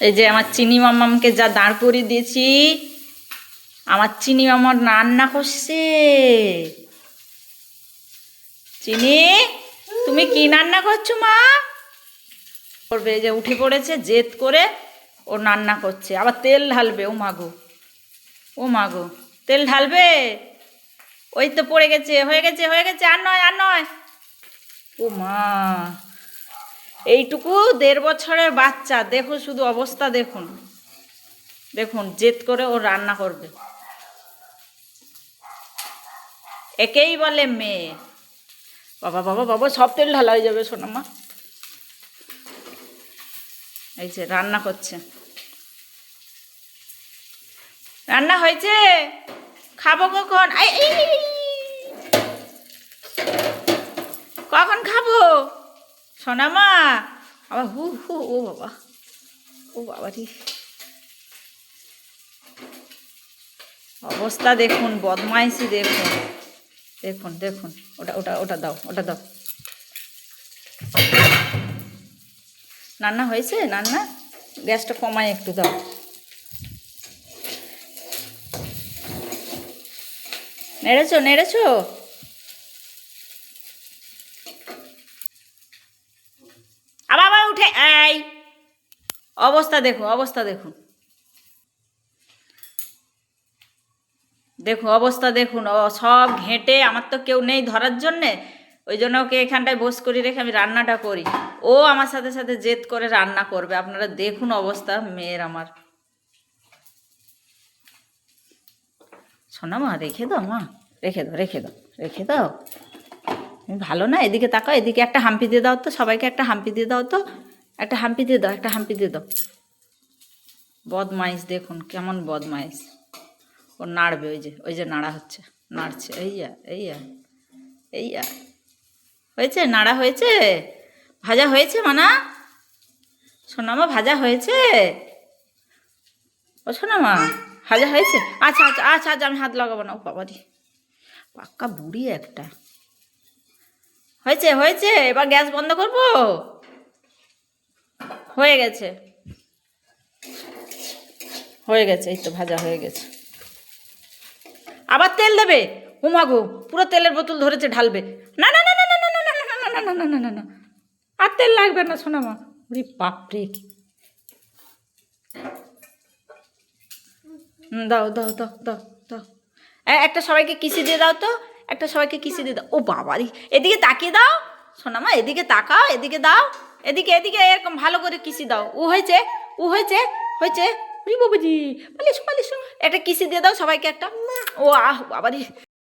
এই যে আমার চিনি মামাকে যা দাঁড় করিয়ে দিয়েছি, আমার চিনি মামার রান্না করছে। চিনি, তুমি কি রান্না করছো মা? করবে, এই যে উঠে পড়েছে জেদ করে, ও রান্না করছে, আবার তেল ঢালবে। ও মাগো, ও মাগো, তেল ঢালবে। ওই তো পড়ে গেছে, হয়ে গেছে, হয়ে গেছে, আর নয়, আর নয়। ও মা, এইটুকু 1.5 বছরের বাচ্চা, দেখো শুধু অবস্থা দেখুন, দেখুন জেদ করে ও রান্না করবে। একেই বলে মেয়ে। বাবা বাবা বাবা, সব তেল ঢালা হয়ে যাবে সোনামা। এই যে রান্না করছে, রান্না হয়েছে, খাবো কখন? কখন খাবো সোনামা? আবার হু হু, ও বাবা, ও বাবা রে, অবস্থা দেখুন, বদমাইশি দেখুন, দেখুন দেখুন। ওটা ওটা ওটা দাও, ওটা দাও। রান্না হয়েছে? রান্না, গ্যাসটা কমায় একটু দাও। নেড়েছো, নেড়েছো? আবার আবার উঠে, এই অবস্থা দেখুন, অবস্থা দেখুন, দেখুন অবস্থা দেখুন। ও সব ঘেঁটে, আমার তো কেউ নেই ধরার জন্যে, ওই জন্য ওকে এখানটায় বস করে রেখে আমি রান্নাটা করি। ও আমার সাথে সাথে জেদ করে রান্না করবে। আপনারা দেখুন অবস্থা মেয়ের আমার। শোনা মা, রেখে দাও মা, রেখে দাও, রেখে দাও, রেখে দাও। তুমি ভালো না, এদিকে তাকাও, এদিকে একটা হাম্পি দিয়ে দাও তো, সবাইকে একটা হাম্পি দিয়ে দাও তো, একটা হাম্পি দিয়ে দাও, একটা হাম্পি দিয়ে দাও। বদমাইশ দেখুন, কেমন বদমাইশ। ও নাড়বে, ওই যে, ওই যে নাড়া হচ্ছে, নাড়ছে, এইয়া এইয়া এইয়া। হয়েছে, নাড়া হয়েছে, ভাজা হয়েছে মানা? সোনামা ভাজা হয়েছে? ও সোনামা ভাজা হয়েছে? আচ্ছা আচ্ছা আচ্ছা আচ্ছা, আমি হাত লাগাবো না। ও বাবারি, পাক্কা বুড়ি একটা। হয়েছে, হয়েছে, এবার গ্যাস বন্ধ করবো। হয়ে গেছে, হয়ে গেছে, এই তো ভাজা হয়ে গেছে। আবার তেল দেবে? উমাগো, পুরো তেলের বোতল ধরেছে, ঢালবে। না না না না না না না না না না না না না না, আর তেল লাগবে না সোনামা। ওরে বাপরে, দাও দাও দাও দাও দাও। একটা সবাইকে কিসি দিয়ে দাও তো, একটা সবাইকে কিসি দিয়ে দাও। ও বাবারি, এদিকে তাকিয়ে দাও সোনামা, এদিকে তাকাও, এদিকে দাও, এদিকে এদিকে, এরকম ভালো করে কিসি দাও। ও হয়েছে, ও হয়েছে, হয়েছে। বাবুজি, পালিস পালিস, একটা কিসি দিয়ে দাও সবাইকে একটা। ও আহ বাবারি,